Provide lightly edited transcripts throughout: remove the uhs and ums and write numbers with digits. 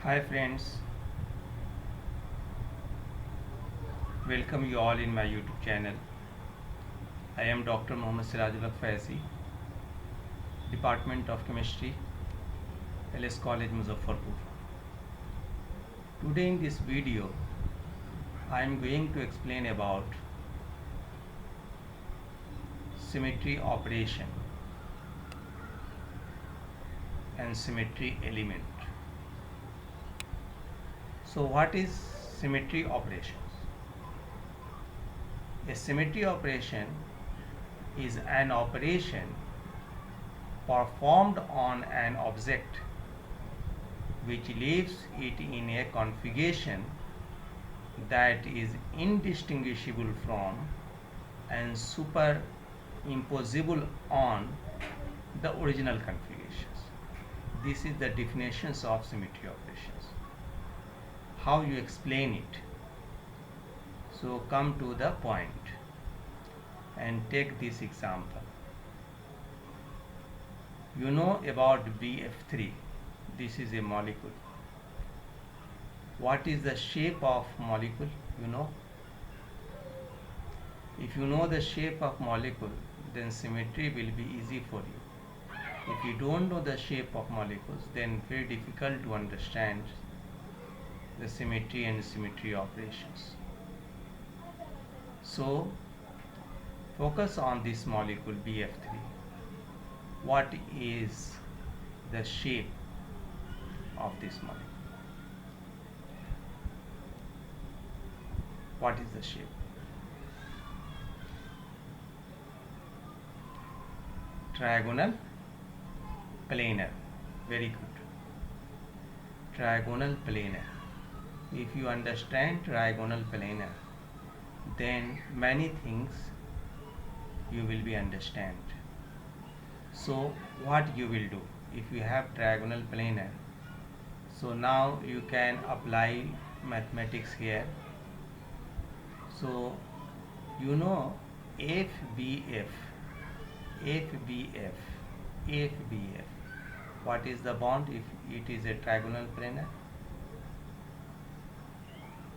Hi friends, welcome you all in my YouTube channel. I am Dr. Mohammad Sirajul Faizi, Department of Chemistry, LS College Muzaffarpur. Today in this video, I am going to explain about symmetry operation and symmetry element. So what is symmetry operations? A symmetry operation is an operation performed on an object which leaves it in a configuration that is indistinguishable from and superimposable on the original configurations. This is the definitions of symmetry operations. How you explain it? So come to the point and take this example. You know about BF3. This is a molecule. What is the shape of molecule? You know? If you know the shape of molecule, then symmetry will be easy for you. If you don't know the shape of molecules, then very difficult to understand the symmetry and symmetry operations. So focus on this molecule BF3. What is the shape of this molecule? What is the shape? Trigonal planar. Very good. Trigonal planar. If you understand trigonal planar, then many things you will be understand. So what you will do if you have trigonal planar? So now you can apply mathematics here. So you know FBF, FBF, FBF. What is the bond if it is a trigonal planar?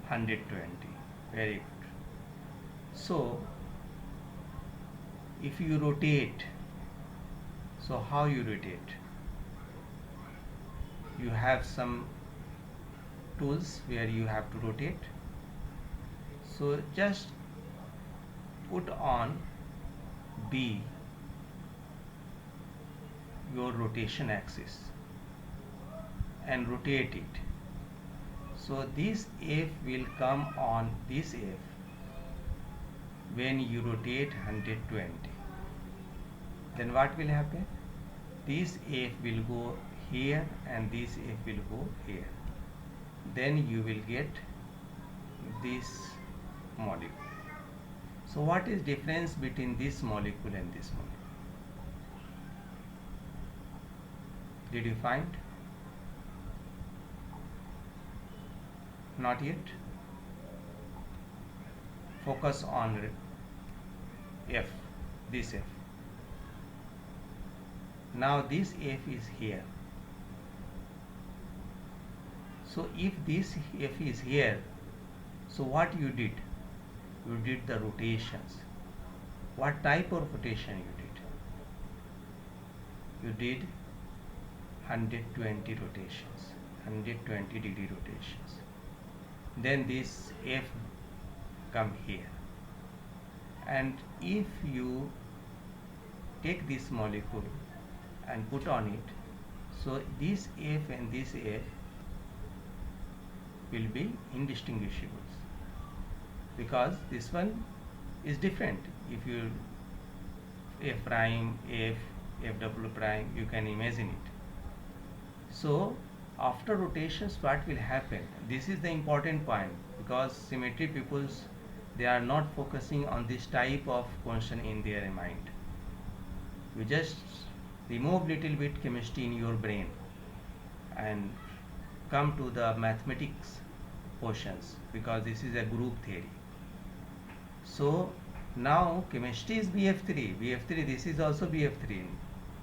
120. Very good. So if you rotate, so how you rotate? You have some tools where you have to rotate. So just put on B your rotation axis and rotate it. So this F will come on this F when you rotate 120. Then what will happen? This F will go here and this F will go here. Then you will get this molecule. So what is difference between this molecule and this molecule? Did you find? Not yet. Focus on F, this F. Now this F is here. So if this F is here, so what you did? You did the rotations. What type of rotation you did? You did 120 rotations, 120 degree rotations. Then this F come here. And if you take this molecule and put on it, so this F and this F will be indistinguishable because this one is different. If you F prime, F, F double prime, you can imagine it. So after rotations, what will happen? This is the important point because symmetry peoples, they are not focusing on this type of question in their mind. You just remove little bit chemistry in your brain and come to the mathematics portions because this is a group theory. So now chemistry is BF3. BF3, this is also BF3.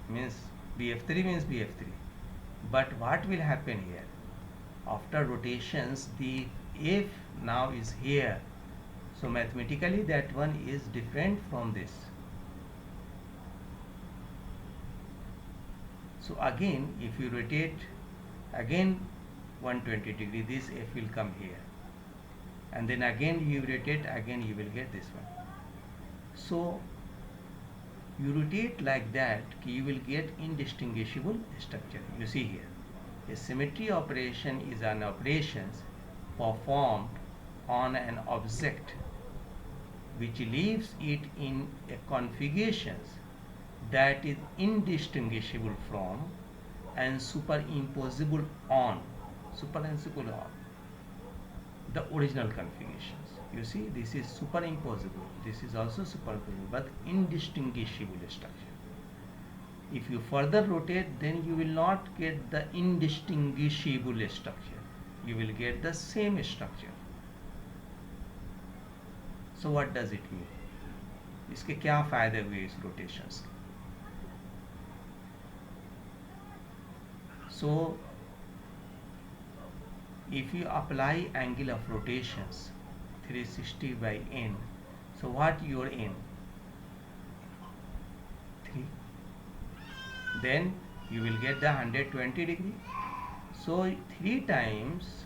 Means BF3 means BF3. But what will happen here? after rotations the F now is here, so mathematically that one is different from this. So again if you rotate again 120 degree, this F will come here, and then again you rotate, again you will get this one. So you rotate like that, you will get indistinguishable structure. You see here, a symmetry operation is an operation performed on an object which leaves it in a configuration that is indistinguishable from and superimposable on the original configurations. You see, this is superimposable, this is also superimposable, but indistinguishable structure. If you further rotate, then you will not get the indistinguishable structure, you will get the same structure. So what does it mean? इसके क्या फायदे हुए इस rotations के? So if you apply angle of rotations 360 by n, so what your n? 3. Then you will get the 120 degree. So 3 times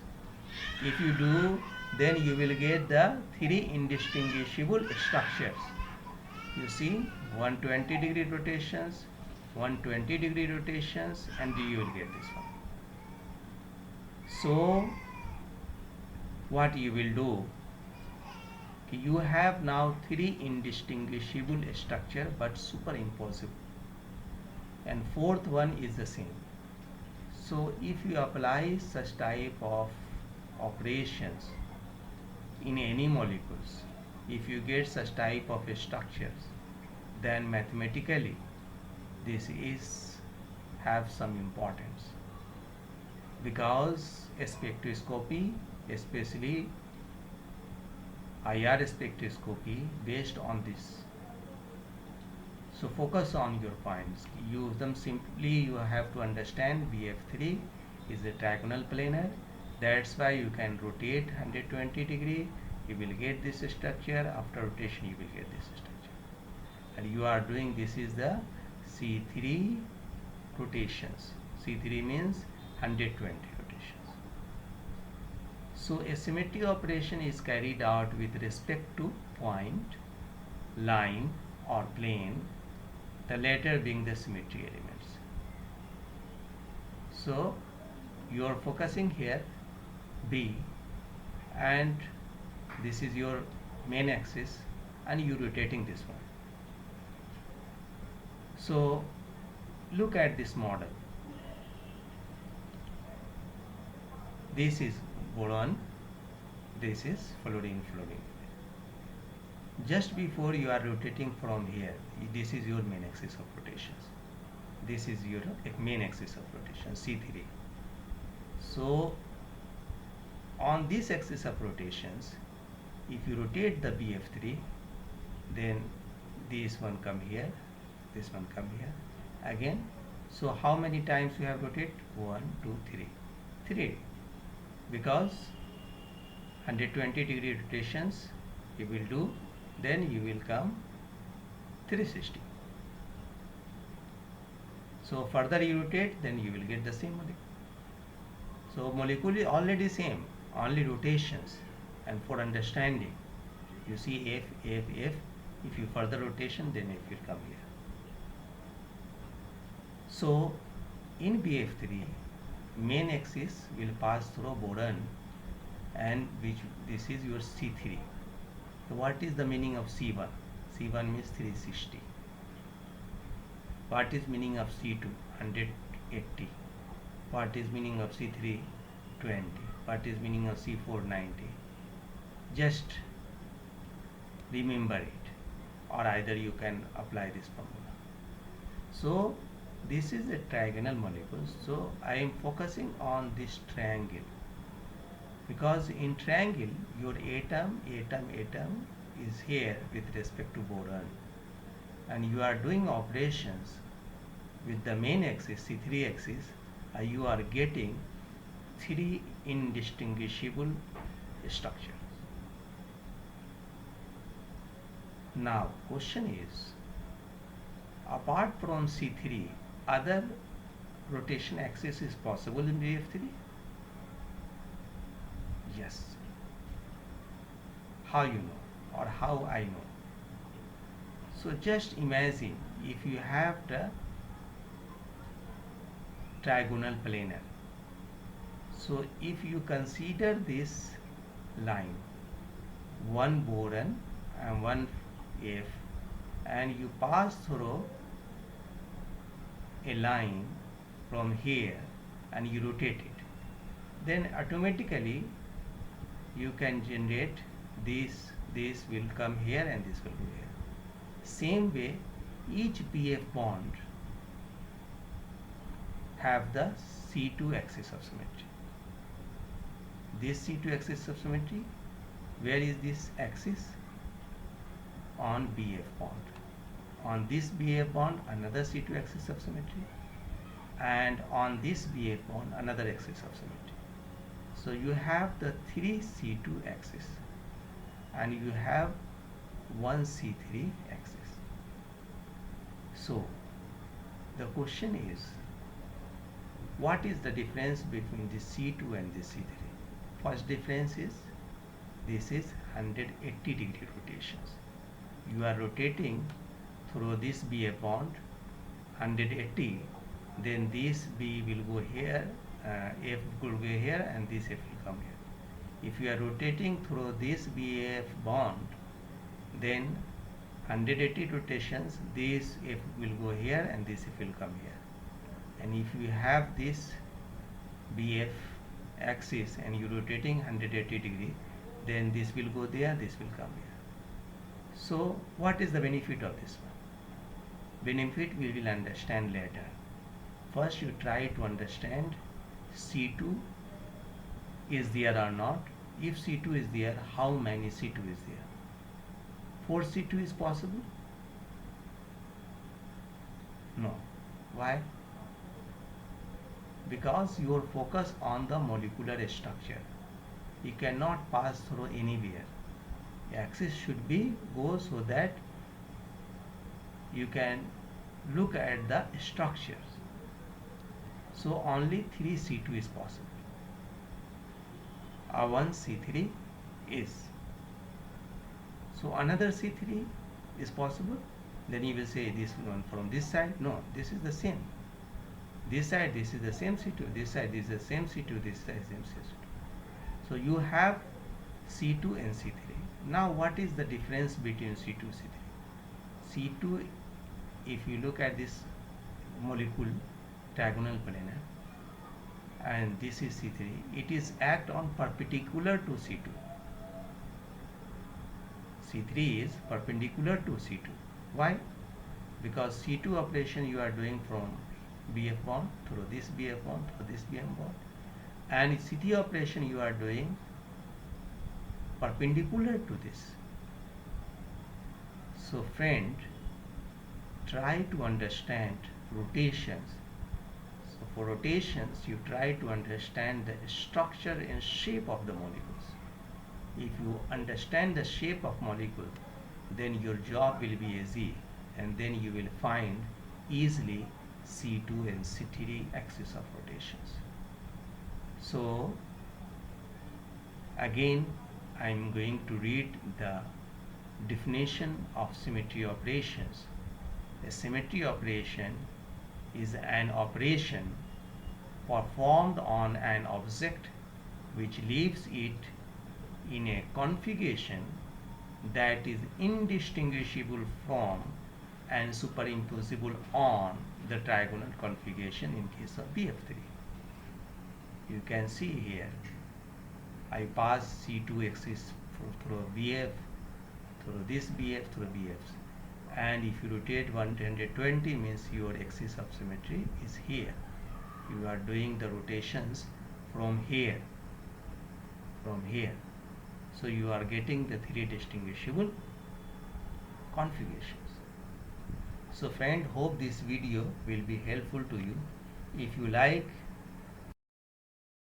if you do, then you will get the 3 indistinguishable structures. You see, 120 degree rotations, 120 degree rotations, and you will get this one. So what you will do, you have now 3 indistinguishable structure but superimposable, and fourth one is the same. So if you apply such type of operations in any molecules, if you get such type of structures, then mathematically this is have some importance, because spectroscopy, especially IR spectroscopy, based on this. So focus on your points, use them simply. You have to understand BF3 is a trigonal planar, that's why you can rotate 120 degree, you will get this structure. After rotation you will get this structure, and you are doing, this is the C3 rotations. C3 means 120 rotations. So a symmetry operation is carried out with respect to point, line or plane, the latter being the symmetry elements. So you are focusing here B, and this is your main axis, and you rotating this one. So look at this model. This is boron, this is fluorine. Just before you are rotating from here, this is your main axis of rotations, this is your main axis of rotation, C3. So on this axis of rotations, if you rotate the BF3, then this one come here, this one come here again. So how many times you have rotate? 1, 2, 3. 3, because 120 degree rotations you will do, then you will come 360. So further you rotate, then you will get the same molecule. So molecule is already same, only rotations. And for understanding, you see F. If you further rotation, then F will come here. So in BF3, main axis will pass through boron, and this is your C3. So what is the meaning of C1? C1 means 360. What is meaning of C2? 180. What is meaning of C3? 20. What is meaning of C4? 90. Just remember it, or either you can apply this formula. So this is a trigonal molecule, so I am focusing on this triangle, because in triangle your atom is here with respect to boron, and you are doing operations with the main axis, C3 axis, you are getting three indistinguishable structures. Now question is, apart from C3, other rotation axis is possible in BF3? Yes. How you know, or how I know? So just imagine if you have the trigonal planar. So if you consider this line, one boron and one F, and you pass through a line from here and you rotate it, then automatically you can generate this will come here and this will go here. Same way, each BF bond have the C2 axis of symmetry. This C2 axis of symmetry, where is this axis? On BF bond. On this BF bond, another C2 axis of symmetry, and on this BF bond, another axis of symmetry. So you have the three C2 axis, and you have one C3 axis. So the question is, what is the difference between this C2 and this C3? First difference is, this is 180 degree rotations. You are rotating through this BF bond 180, then this B will go here, F will go here, and this F will come here. If you are rotating through this BF bond, then 180 rotations, this F will go here and this F will come here. And if you have this BF axis and you rotating 180 degree, then this will go there, this will come here. So what is the benefit of this one? Benefit we will understand later. First you try to understand C2 is there or not. If C2 is there, how many C2 is there? 4 C2 is possible? No. Why? Because you are focused on the molecular structure. You cannot pass through anywhere. The axis should be go so that you can look at the structures. So only 3 C2 is possible. One C3 is. So another C3 is possible. Then you will say this one from this side. No, this is the same. This side, this is the same C2. This side, this is the same C2. This side, same C2. So you have C2 and C3. Now what is the difference between C2 and C3? C2, if you look at this molecule trigonal planar, and this is C3, it is act on perpendicular to C2. C3 is perpendicular to C2. Why? Because C2 operation you are doing from BF bond through this BF bond through this BF bond, and C3 operation you are doing perpendicular to this. So friend, try to understand rotations. So for rotations you try to understand the structure and shape of the molecules. If you understand the shape of molecule, then your job will be easy, and then you will find easily C2 and C3 axis of rotations. So again I am going to read the definition of symmetry operations. A symmetry operation is an operation performed on an object which leaves it in a configuration that is indistinguishable from and superimposable on the trigonal configuration in case of BF3. You can see here, I pass C2 axis through BF, through this BF, through BF. And if you rotate 120 means your axis of symmetry is here. You are doing the rotations from here, from here. So you are getting the 3 distinguishable configurations. So friend, hope this video will be helpful to you. If you like